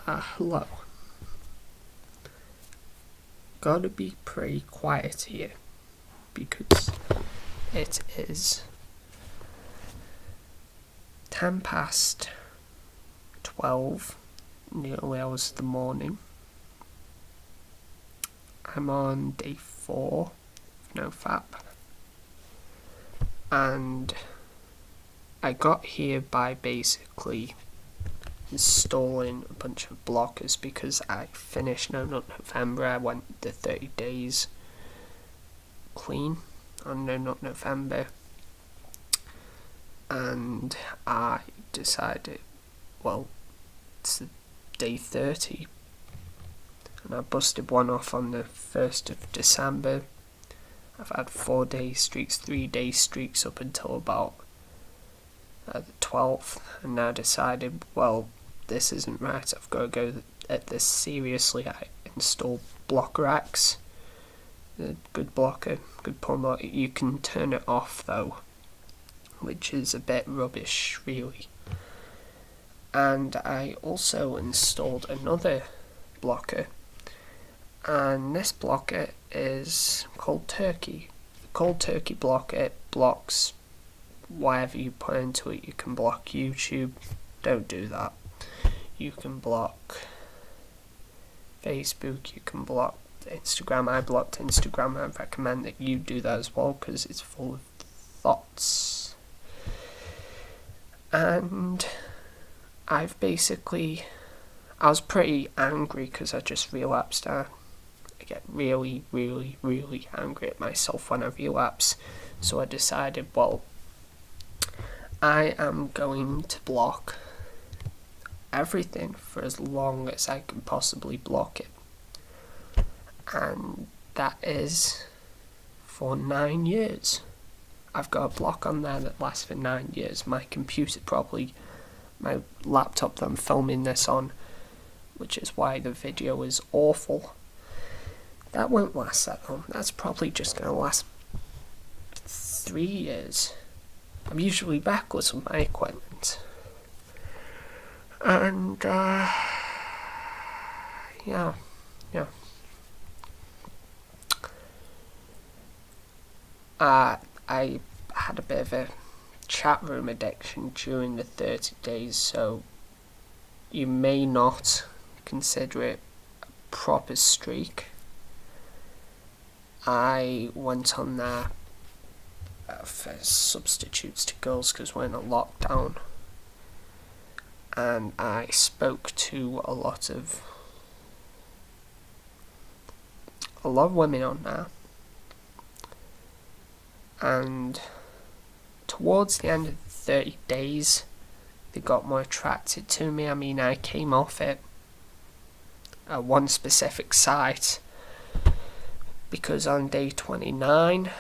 Hello. Gotta be pretty quiet here because it is 10 past 12, nearly hours of the morning. I'm on day 4 of NoFap, and I got here by basically installing a bunch of blockers because I finished No Nut November. I went the 30 days clean on No Nut November, and I decided, well, it's day 30, and I busted one off on the 1st of December. I've had 4-day streaks, 3-day streaks up until about the 12th, and now decided, well, this isn't right, I've got to go at this seriously. I installed Blocker X, a good blocker, good pull blocker. You can turn it off though, which is a bit rubbish really. And I also installed another blocker, and this blocker is Cold Turkey. The Cold Turkey blocker blocks whatever you put into it. You can block YouTube, don't do that. You can block Facebook, you can block Instagram. I blocked Instagram. I recommend that you do that as well because it's full of thoughts. And I was pretty angry because I just relapsed. I get really, really, really angry at myself when I relapse. So I decided, well, I am going to block everything for as long as I can possibly block it. And that is for 9 years. I've got a block on there that lasts for 9 years. My laptop that I'm filming this on, which is why the video is awful, that won't last that long. That's probably just going to last 3 years. I'm usually backless with my equipment. And, yeah. I had a bit of a chat room addiction during the 30 days, so you may not consider it a proper streak. I went on there for substitutes to girls because we're in a lockdown, and I spoke to a lot of women on there, and towards the end of the 30 days they got more attracted to me. I mean, I came off it at one specific site because on day 29,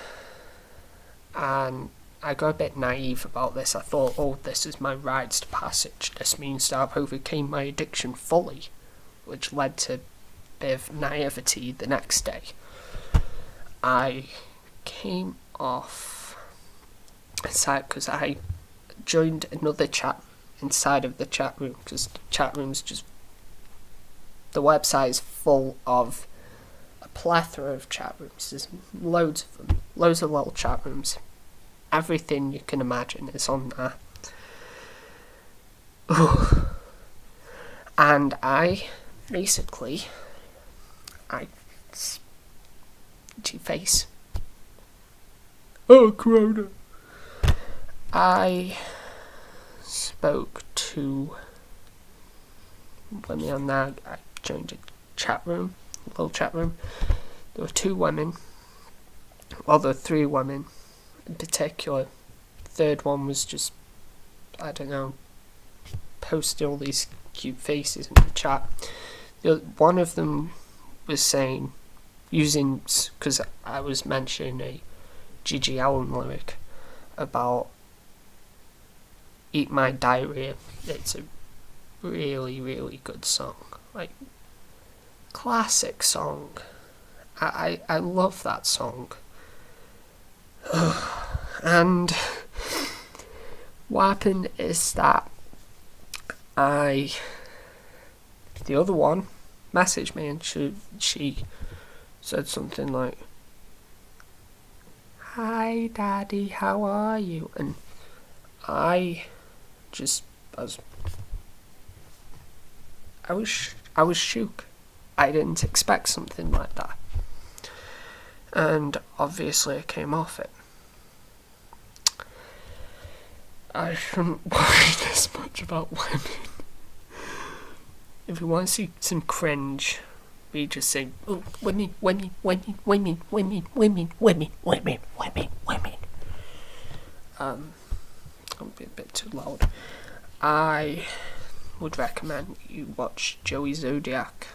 and I got a bit naive about this. I thought, oh, this is my rites of passage. This means that I've overcame my addiction fully, which led to a bit of naivety the next day. I came off a site because I joined another chat inside of the chat room, because the chat room's just, the website is full of a plethora of chat rooms. There's loads of them, loads of little chat rooms. Everything you can imagine is on there. And I face. Oh, Corona. I spoke to women on there. I joined a chat room, a little chat room. There were 2 women. Well, there were 3 women in particular. The third one was just, I don't know, posting all these cute faces in the chat. One of them was saying, because I was mentioning a Gigi Allen lyric about Eat My Diarrhea. It's a really, really good song. Like, classic song. I love that song. And what happened is that I the other one messaged me, and she said something like, "Hi Daddy, how are you?" And I was shook. I didn't expect something like that, and obviously I came off it. I shouldn't worry this much about women. If you want to see some cringe, we just say, "Oh, women, women, women, women, women, women, women, women, women, women." I'll be a bit too loud. I would recommend you watch Joey Zodiac.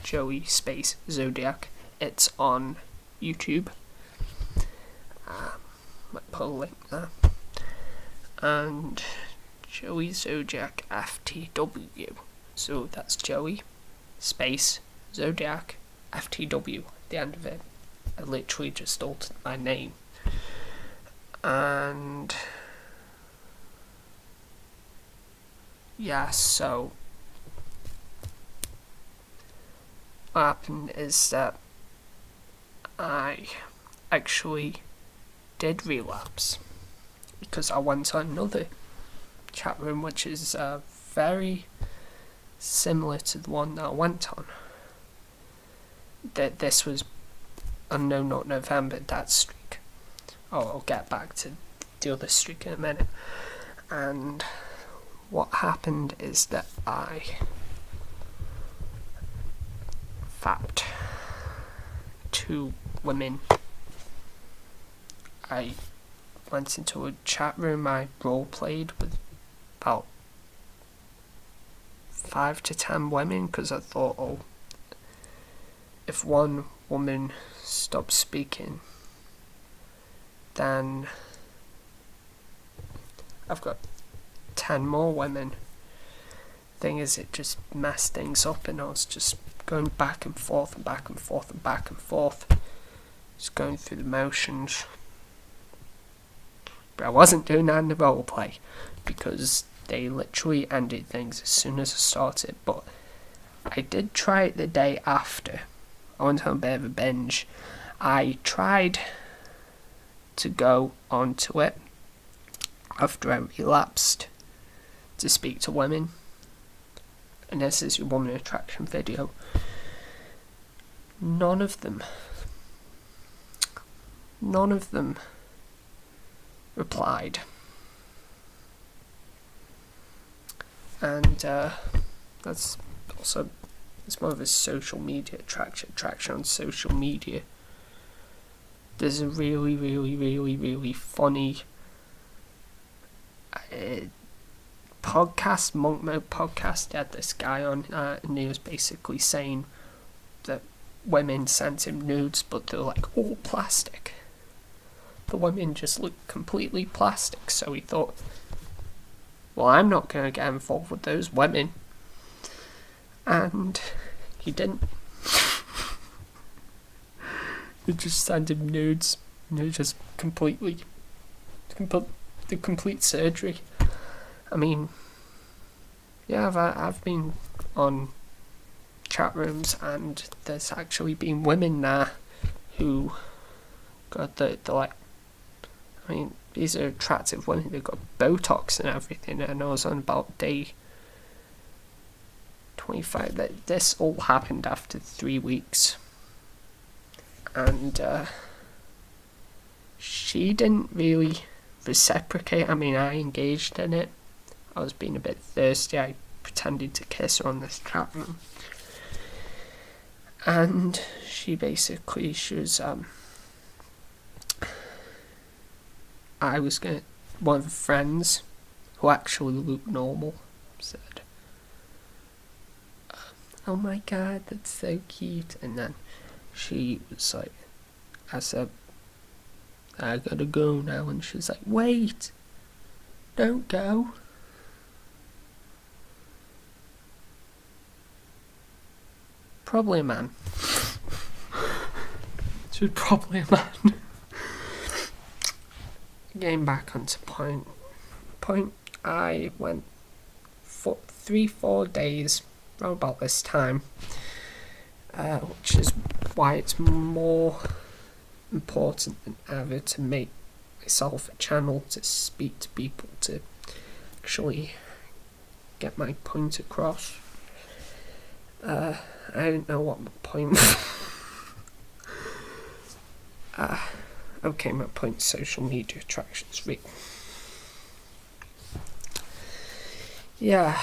Joey space Zodiac. It's on YouTube. Might put a link there. And Joey Zodiac FTW. So that's Joey space Zodiac FTW at the end of it. I literally just altered my name. And yeah, so what happened is that I actually did relapse because I went to another chat room which is very similar to the one that I went on. This was on No Not November, that streak. I'll get back to the other streak in a minute. And what happened is that I fapped 2 women. I went into a chat room, I role played with about 5 to 10 women because I thought, oh, if one woman stops speaking, then I've got 10 more women. Thing is, it just messed things up, and I was just going back and forth and back and forth and back and forth, just going through the motions. But I wasn't doing that in the roleplay because they literally ended things as soon as I started. But I did try it the day after. I went on a bit of a binge. I tried to go onto it after I relapsed to speak to women, and this is your woman attraction video. None of them replied, and that's also, it's more of a social media attraction on social media. There's a really funny podcast, Monk Mode podcast. They had this guy on, and he was basically saying that women sent him nudes, but they're like all plastic. The women just look completely plastic. So he thought, well, I'm not going to get involved with those women. And he didn't. They just sent him nudes. And it just the complete surgery. I mean, yeah, I've been on chat rooms, and there's actually been women there who got the like, I mean, these are attractive women. They've got Botox and everything, and I was on about day 25. This all happened after 3 weeks, and she didn't really reciprocate. I mean, I engaged in it. I was being a bit thirsty. I pretended to kiss her on this chat room, and she was one of the friends who actually looked normal said, "Oh my god, that's so cute." And then she was like, I said, "I gotta go now," and she was like, "Wait, don't go." Probably a man. She was probably a man. Getting back onto point, I went for 3-4 days around about this time, which is why it's more important than ever to make myself a channel to speak to people, to actually get my point across. I don't know what my point okay, my point, social media attractions, yeah.